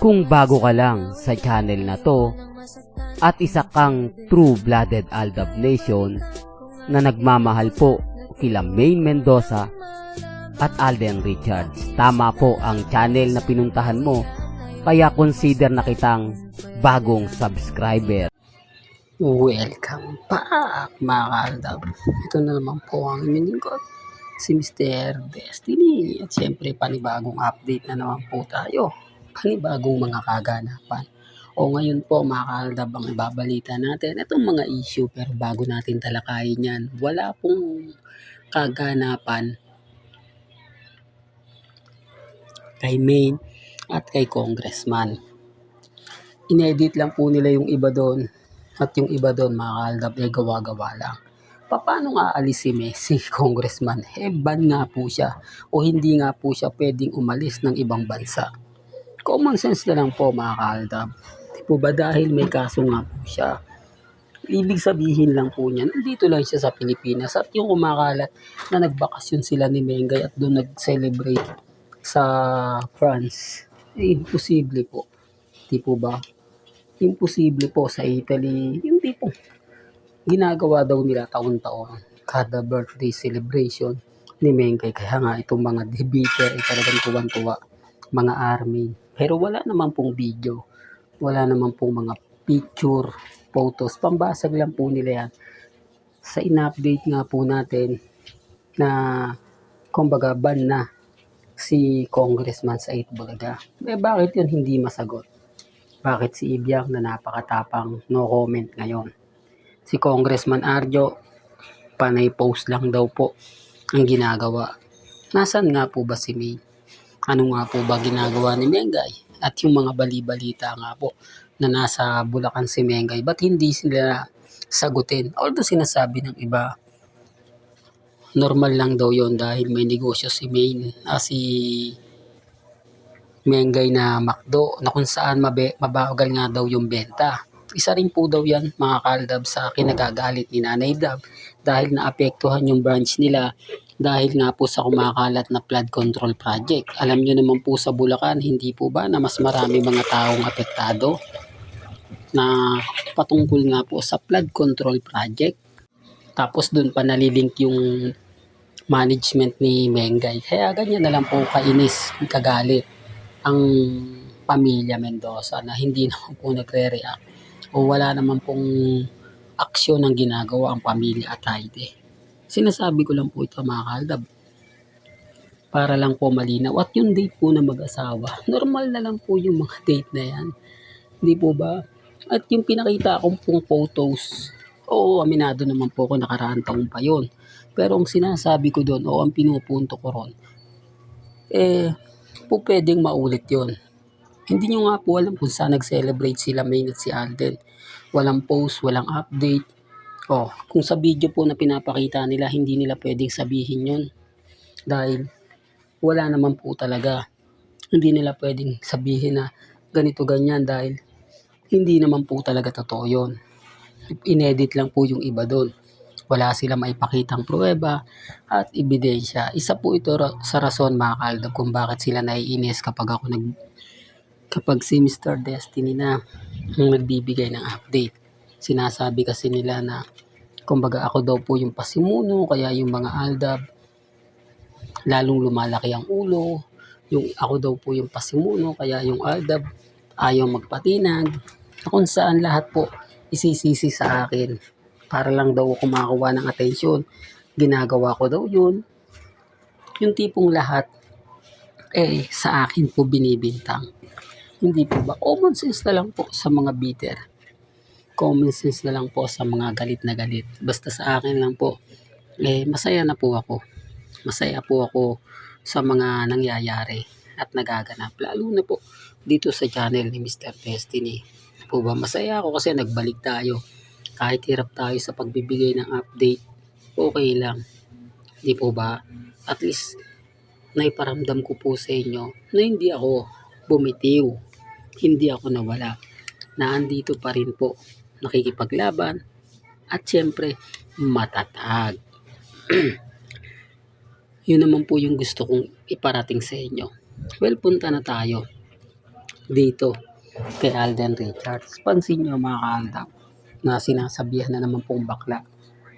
Kung bago ka lang sa channel na to at isa kang true-blooded Aldab Nation na nagmamahal po kila Maine Mendoza at Alden Richards, tama po ang channel na pinuntahan mo, kaya consider na kitang bagong subscriber. Welcome back mga kaaldab. Ito na naman po ang inyong lingkod, si Mr. Destiny. At syempre panibagong update na naman po tayo. Panibagong mga kaganapan. O ngayon po mga kaaldab, ang ibabalita natin itong mga issue, pero bago natin talakayin yan, wala pong kaganapan kay Maine at kay Congressman. Inedit lang po nila yung iba doon. At yung iba doon, mga kaaldab, ay gawa-gawa lang. Paano nga alis si Congressman? Ban nga po siya. O hindi nga po siya pwedeng umalis ng ibang bansa. Common sense na lang po, mga kaaldab. Di po ba dahil may kaso nga po siya? Ibig sabihin lang po niya, nandito lang siya sa Pilipinas. At yung kumakalat na nagbakasyon sila ni Mengay at doon nag-celebrate sa France, imposible po. Di po ba? Imposible po sa Italy, yung tipong ginagawa daw nila taon-taon kada birthday celebration ni Mengay. Kaya nga itong mga debater ay talagang tuwan-tuwa, mga army. Pero wala naman pong video, wala naman pong mga picture, photos, pambasag lang po nila yan. Sa in-update nga po natin na kumbaga ban na si Congressman Sait Bulaga. Bakit yun hindi masagot? Bakit si Ibiang na napakatapang no comment ngayon? Si Congressman Arjo, panay post lang daw po ang ginagawa. Nasaan nga po ba si May? Ano nga po ba ginagawa ni Mengay? At yung mga bali-balita nga po na nasa Bulacan si Mengay, ba't hindi sila sagutin? Although sinasabi ng iba, normal lang daw yon dahil may negosyo si Mengay na McDo na kung saan mabagal nga daw yung benta. Isa rin po daw yan mga kaaldab sa kinagagalit ni Nanay Dab dahil naapektuhan yung branch nila dahil nga po sa kumakalat na flood control project. Alam nyo naman po sa Bulacan, hindi po ba na mas marami mga taong apektado na patungkol nga po sa flood control project. Tapos dun pa nalilink yung management ni Mengay. Kaya ganyan na lang po kainis, kagalit ang pamilya Mendoza na hindi naman po nagre-react o wala naman pong aksyon ng ginagawa ang pamilya Atayde. Sinasabi ko lang po ito mga kaaldab para lang po malinaw. At yung date po na mag-asawa, normal na lang po yung mga date na yan. Hindi po ba? At yung pinakita akong pong photos, oo, aminado naman po ako, nakaraang taon pa yun. Pero ang sinasabi ko doon o ang pinupunto ko ron, po pwedeng maulit yon. Hindi nyo nga po alam kung saan nag-celebrate sila Maine at si Alden. Walang post, walang update. Kung sa video po na pinapakita nila, hindi nila pwedeng sabihin yon. Dahil wala naman po talaga. Hindi nila pwedeng sabihin na ganito ganyan dahil hindi naman po talaga totoo yon. Inedit lang po yung iba doon. Wala sila maipakitang pruweba at ebidensya. Isa po ito sa rason mga kaaldab kung bakit sila naiinis kapag si Mr. Destiny na nagbibigay ng update. Sinasabi kasi nila na kumbaga ako daw po yung pasimuno, kaya yung mga aldab lalong lumalaki ang ulo. Yung ako daw po yung pasimuno, kaya yung aldab ayaw magpatinag. Kung saan lahat po isisisi sa akin para lang daw ako makakuha ng atensyon. Ginagawa ko daw yun. Yung tipong lahat sa akin po binibintang. Hindi po ba? Common sense na lang po sa mga bitter. Common sense na lang po sa mga galit na galit. Basta sa akin lang po, masaya na po ako. Masaya po ako sa mga nangyayari at nagaganap. Lalo na po dito sa channel ni Mr. Destiny. Po ba? Masaya ako kasi nagbalik tayo. Kahit hirap tayo sa pagbibigay ng update, okay lang. Di po ba? At least, naiparamdam ko po sa inyo na hindi ako bumitiw. Hindi ako nawala. Naandito pa rin po. Nakikipaglaban. At syempre, matatag. Yun naman po yung gusto kong iparating sa inyo. Well, punta na tayo dito kay Alden Richards. Pansin nyo mga kaaldab na sinasabihan na naman pong bakla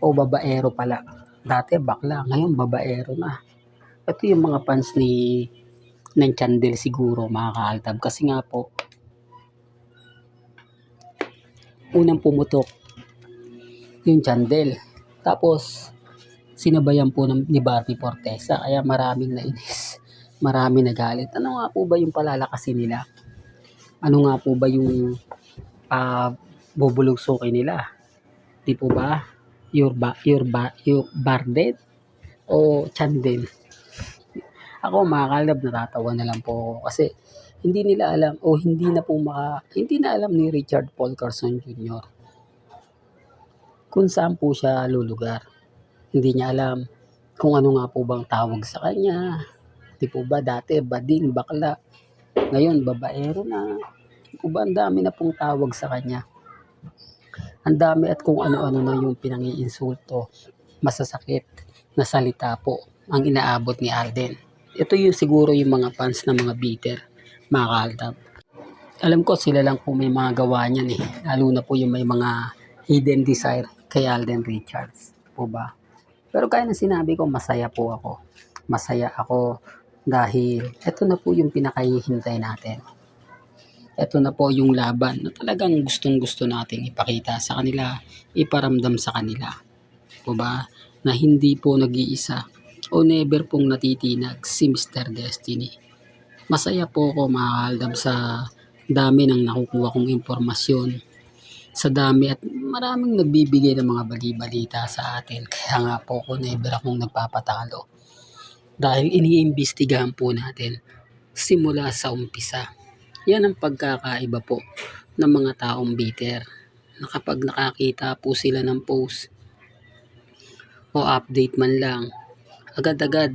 o babaero pala. Dati bakla, ngayon babaero na. Ito yung mga fans ng Chandel siguro mga kaaldab. Kasi nga po, unang pumutok yung Chandel. Tapos, sinabayan po ni Barbie Fortesa. Kaya maraming nainis. Maraming nagalit. Ano nga po ba yung palalakasin nila? Ano nga po ba yung bubulugsukin nila? Di po ba? Your Bardet o Chandel? Ako mga kalab, natatawa na lang po ako kasi hindi nila alam o hindi na alam ni Richard Paul Carson Jr. kung saan po siya lulugar. Hindi niya alam kung ano nga po bang tawag sa kanya. Di po ba dati bading, bakla. Ngayon babaero na. Di po ba ang dami na pong tawag sa kanya. Ang dami at kung ano-ano na yung pinang-iinsulto, masasakit na salita po ang inaabot ni Alden. Ito yung siguro yung mga fans na mga bitter, mga kaaldab. Alam ko sila lang po may mga gawa niyan eh. Lalo na po yung may mga hidden desire kay Alden Richards. Po ba? Pero kaya na sinabi ko, masaya po ako. Masaya ako dahil ito na po yung pinakahihintay natin. Ito na po yung laban na talagang gustong-gusto nating ipakita sa kanila, iparamdam sa kanila. Po ba? Na hindi po nag-iisa o never pong natitinag si Mr. Destiny. Masaya po ako mga kaaldab sa dami ng nakukuha kong impormasyon. Sa dami at maraming nagbibigay ng mga bali-balita sa atin. Kaya nga po ako never akong nagpapatalo. Dahil iniimbestigahan po natin simula sa umpisa. Yan ang pagkakaiba po ng mga taong bitter. Na kapag nakakita po sila ng post o update man lang, agad-agad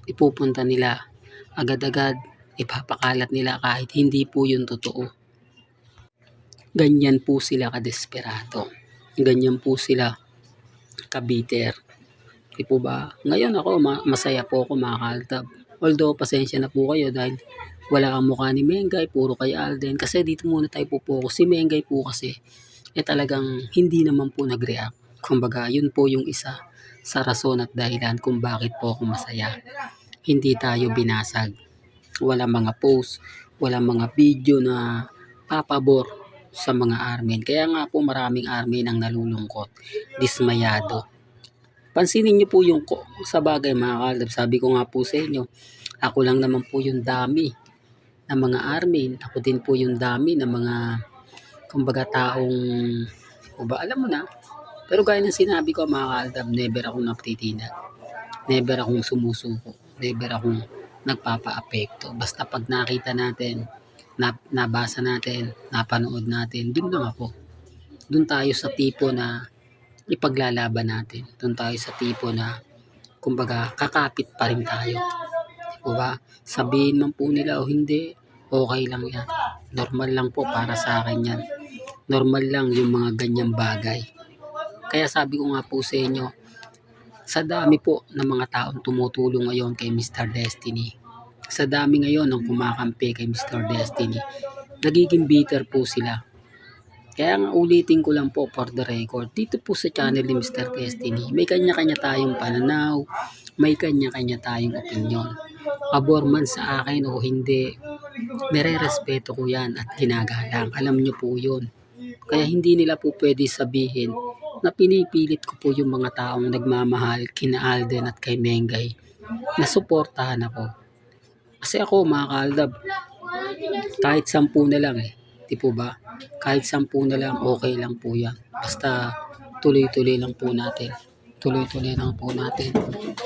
ipupunta nila. Agad-agad ipapakalat nila kahit hindi po yun totoo. Ganyan po sila kadesperado. Ganyan po sila kabiter. Di po ba? Ngayon ako, masaya po ako mga kaaldab. Although, pasensya na po kayo dahil wala kang mukha ni Mengay, puro kay Alden. Kasi dito muna tayo po. Si Mengay po kasi, talagang hindi naman po nag-react. Kumbaga, yun po yung isa sa rason at dahilan kung bakit po ako masaya. Hindi tayo binasag. Walang mga post, walang mga video na papabor sa mga armin. Kaya nga po maraming armin ang nalulungkot, dismayado. Pansinin niyo po yung sa bagay mga kalab. Sabi ko nga po sa inyo, ako lang naman po yung dami ng mga armin. Ako din po yung dami ng mga kumbaga taong alam mo na. Pero gaya ng sinabi ko mga kalab, never akong nagtitinag. Never akong sumusuko. Never akong nagpapa-apekto. Basta pag nakita natin, nabasa natin, napanood natin, dun lang ako. Dun tayo sa tipo na ipaglalaban natin. Dun tayo sa tipo na kumbaga kakapit pa rin tayo. Diba ba? Sabihin man po nila o hindi, okay lang yan. Normal lang po para sa akin yan. Normal lang yung mga ganyang bagay. Kaya sabi ko nga po sa inyo, sa dami po ng mga taong tumutulong ngayon kay Mr. Destiny, sa dami ngayon ng kumakampi kay Mr. Destiny, nagiging bitter po sila. Kaya nga ulitin ko lang po for the record, dito po sa channel ni Mr. Destiny, may kanya-kanya tayong pananaw, may kanya-kanya tayong opinion. Pabor man sa akin o hindi, nire-respeto ko yan at ginagalang. Alam nyo po yun. Kaya hindi nila po pwede sabihin na pinipilit ko po yung mga taong nagmamahal kina Alden at kay Mengay na suportahan ako. Kasi ako mga kaaldab, kahit 10 na lang di po ba? Kahit 10 na lang, okay lang po yan. Basta tuloy-tuloy lang po natin. Tuloy-tuloy lang po natin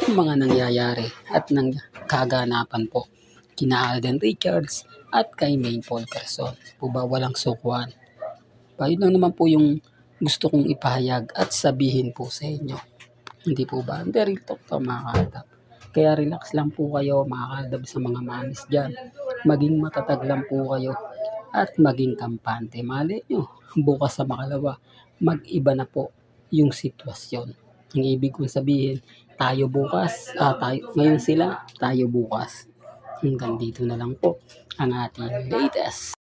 yung mga nangyayari at nang kaganapan po kina Alden Richards at kay Maine Paul Carson. Po ba walang sukuan? Yun lang naman po yung gusto kong ipahayag at sabihin po sa inyo. Hindi po ba? Hindi real talk to mga kaaldab. Kaya relax lang po kayo mga kaaldab sa mga manis dyan. Maging matatag lang po kayo at maging kampante. Mali nyo, bukas sa makalawa, mag-iba na po yung sitwasyon. Ang ibig kong sabihin, tayo bukas, ngayon sila, tayo bukas. Hanggang dito na lang po ang ating latest